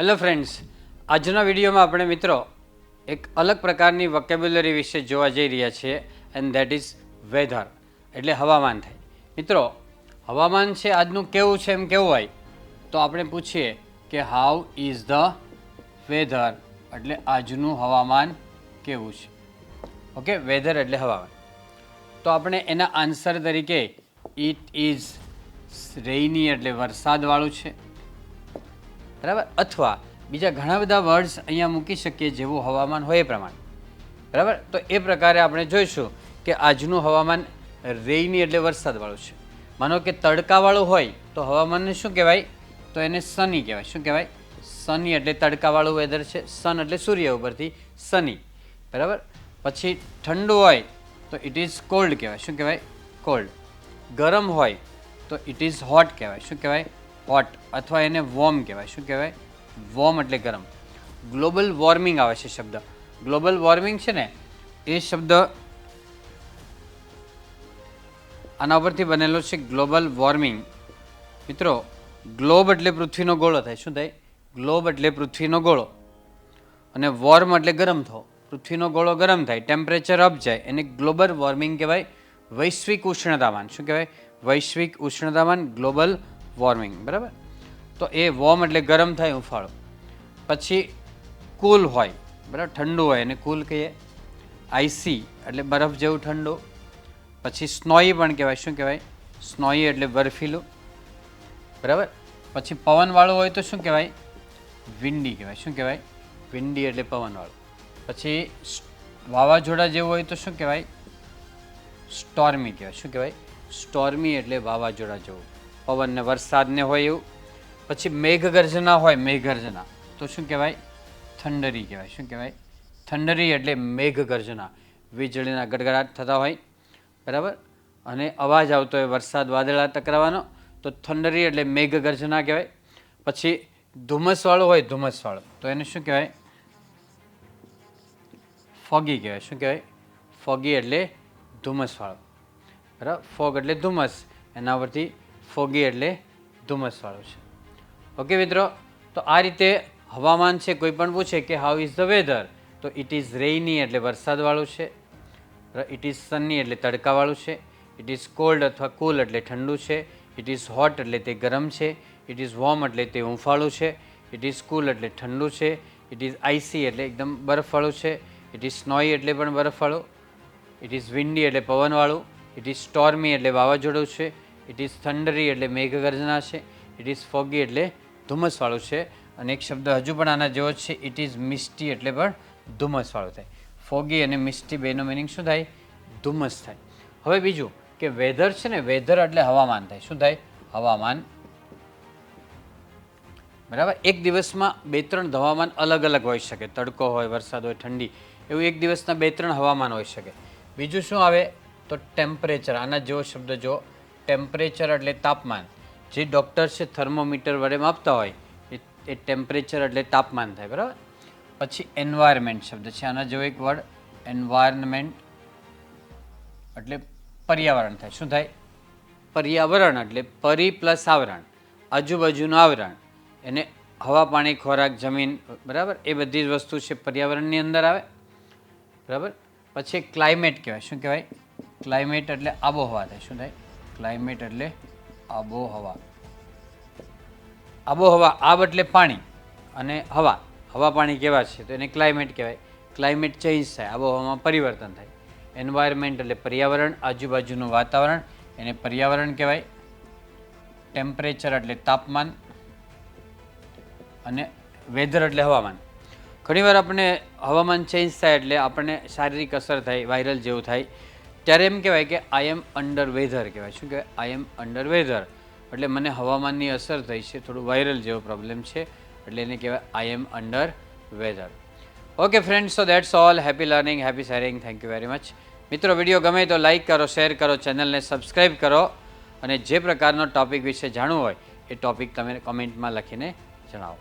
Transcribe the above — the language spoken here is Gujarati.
હેલો ફ્રેન્ડ્સ, આજના વિડીયોમાં આપણે મિત્રો એક અલગ પ્રકારની વોકેબ્યુલરી વિશે જોવા જઈ રહ્યા છીએ એન્ડ ધેટ ઇઝ વેધર એટલે હવામાન થાય. મિત્રો હવામાન છે આજનું કેવું છે એમ કેવું હોય તો આપણે પૂછીએ કે હાઉ ઇઝ ધ વેધર એટલે આજનું હવામાન કેવું છે. ઓકે, વેધર એટલે હવામાન. તો આપણે એના આન્સર તરીકે ઇટ ઇઝ રેઇની એટલે વરસાદવાળું છે, બરાબર, અથવા બીજા ઘણા બધા વર્ડ્સ અહીંયા મૂકી શકીએ જેવું હવામાન હોય એ પ્રમાણે, બરાબર. તો એ પ્રકારે આપણે જોઈશું કે આજનું હવામાન રેઇની એટલે વરસાદવાળું છે. માનો કે તડકાવાળું હોય તો હવામાનને શું કહેવાય? તો એને સની કહેવાય. શું કહેવાય? સની એટલે તડકાવાળું વેધર છે. સન એટલે સૂર્ય ઉપરથી સની, બરાબર. પછી ઠંડુ હોય તો ઇટ ઇઝ કોલ્ડ કહેવાય. શું કહેવાય? કોલ્ડ. ગરમ હોય તો ઇટ ઇઝ હોટ કહેવાય. શું કહેવાય? હોટ. અથવા એને વોર્મ કહેવાય. શું કહેવાય? વોર્મ એટલે ગરમ. ગ્લોબલ વોર્મિંગ આવે છે શબ્દ. ગ્લોબલ વોર્મિંગ છે ને એ શબ્દ આના ઉપરથી બનેલો છે, ગ્લોબલ વોર્મિંગ. મિત્રો ગ્લોબ એટલે પૃથ્વીનો ગોળો થાય. શું થાય? ગ્લોબ એટલે પૃથ્વીનો ગોળો, અને વોર્મ એટલે ગરમ થવો. પૃથ્વીનો ગોળો ગરમ થાય, ટેમ્પરેચર અપ જાય, એને ગ્લોબલ વોર્મિંગ કહેવાય. વૈશ્વિક ઉષ્ણતામાન. શું કહેવાય? વૈશ્વિક ઉષ્ણતામાન, ગ્લોબલ વોર્મિંગ, બરાબર. તો એ વોર્મ એટલે ગરમ થાય, ઉફાળો. પછી કૂલ હોય, બરાબર, ઠંડુ હોય એને કૂલ કહીએ. આઈસી એટલે બરફ જેવું ઠંડુ. પછી સ્નોઈ પણ કહેવાય. શું કહેવાય? સ્નોઈ એટલે બરફીલું, બરાબર. પછી પવનવાળું હોય તો શું કહેવાય? વિન્ડી કહેવાય. શું કહેવાય? વિન્ડી એટલે પવનવાળું. પછી વાવાઝોડા જેવું હોય તો શું કહેવાય? સ્ટોર્મી કહેવાય. શું કહેવાય? સ્ટોર્મી એટલે વાવાઝોડા જેવું, પવનને વરસાદને હોય એવું. પછી મેઘગર્જના હોય, મેઘગર્જના તો શું કહેવાય? થંડરી કહેવાય. શું કહેવાય? થંડરી એટલે મેઘગર્જના, વીજળીના ગડગડાટ થતા હોય, બરાબર, અને અવાજ આવતો હોય વરસાદ વાદળા ટકરાવાનો, તો થંડરી એટલે મેઘગર્જના કહેવાય. પછી ધુમ્મસવાળું હોય, ધુમ્મસવાળું તો એને શું કહેવાય? ફોગી કહેવાય. શું કહેવાય? ફોગી એટલે ધુમ્મસવાળું, બરાબર. ફોગ એટલે ધુમ્મસ, એના પરથી ફોગી એટલે ધુમ્મસવાળું છે. ઓકે મિત્રો, તો આ રીતે હવામાન છે. કોઈ પણ પૂછે કે હાઉ ઇઝ ધ વેધર તો ઇટ ઇઝ રેઇની એટલે વરસાદવાળું છે. ઇટ ઇઝ સની એટલે તડકાવાળું છે. ઇટ ઇઝ કોલ્ડ અથવા કૂલ એટલે ઠંડુ છે. ઇટ ઇઝ હોટ એટલે તે ગરમ છે. ઇટ ઇઝ વોર્મ એટલે તે હૂંફાળું છે. ઇટ ઇઝ કૂલ એટલે ઠંડુ છે. ઇટ ઇઝ આઈસી એટલે એકદમ બરફવાળું છે. ઇટ ઇઝ સ્નોઈ એટલે પણ બરફવાળું. ઇટ ઇઝ વિન્ડી એટલે પવનવાળું. ઇટ ઇઝ સ્ટોર્મી એટલે વાવાઝોડું છે. ઇટ ઇઝ થંડરી એટલે મેઘગર્જના છે. ઇટ ઇઝ ફોગી એટલે ધુમ્મસવાળું છે. અને એક શબ્દ હજુ પણ આના જેવો છે, ઇટ ઇઝ મિસ્ટી એટલે પણ ધુમ્મસવાળું થાય. ફોગી અને મિસ્ટી બેનો મિનિંગ શું થાય? ધુમ્મસ થાય. હવે બીજું કે વેધર છે ને, વેધર એટલે હવામાન થાય. શું થાય? હવામાન, બરાબર. એક દિવસમાં બે ત્રણ હવામાન અલગ અલગ હોઈ શકે. તડકો હોય, વરસાદ હોય, ઠંડી, એવું એક દિવસના બે ત્રણ હવામાન હોઈ શકે. બીજું શું આવે તો ટેમ્પરેચર. આના જેવો શબ્દ જો, ટેમ્પરેચર એટલે તાપમાન. જે ડૉક્ટર છે થર્મોમીટર વડે માપતા હોય એ ટેમ્પરેચર એટલે તાપમાન થાય, બરાબર. પછી એન્વાયરમેન્ટ શબ્દ છે, આના જેવો એક વર્ડ એન્વાયરમેન્ટ એટલે પર્યાવરણ થાય. શું થાય? પર્યાવરણ એટલે પરી પ્લસ આવરણ, આજુબાજુનું આવરણ, એને હવા, પાણી, ખોરાક, જમીન, બરાબર, એ બધી જ વસ્તુ છે પર્યાવરણની અંદર આવે, બરાબર. પછી ક્લાઇમેટ કહેવાય. શું કહેવાય? ક્લાઇમેટ એટલે આબોહવા થાય. શું થાય? ક્લાઇમેટ એટલે આબોહવા. આબોહવા, આબ એટલે પાણી અને હવા, હવા પાણી કેવા છે તો એને ક્લાઇમેટ કહેવાય. ક્લાઇમેટ ચેન્જ થાય, આબોહવામાં પરિવર્તન થાય. એન્વાયરમેન્ટ એટલે પર્યાવરણ, આજુબાજુનું વાતાવરણ, એને પર્યાવરણ કહેવાય. ટેમ્પરેચર એટલે તાપમાન, અને વેધર એટલે હવામાન. ઘણીવાર આપણે હવામાન ચેન્જ થાય એટલે આપણને શારીરિક અસર થાય, વાયરલ જેવું થાય, ત્યારે એમ કહેવાય કે આઈ એમ અંડર વેધર કહેવાય. શું કહેવાય? આઈ એમ અંડર વેધર એટલે મને હવામાનની અસર થઈ છે, થોડું વાયરલ જેવો પ્રોબ્લેમ છે, એટલે એને કહેવાય I am under weather. Okay friends, so that's all. Happy learning, happy sharing. Thank you very much. મિત્રો વિડીયો ગમે તો લાઇક કરો, શેર કરો, ચેનલને સબસ્ક્રાઈબ કરો, અને જે પ્રકારનો ટૉપિક વિશે જાણવું હોય એ ટૉપિક તમે કમેન્ટમાં લખીને જણાવો.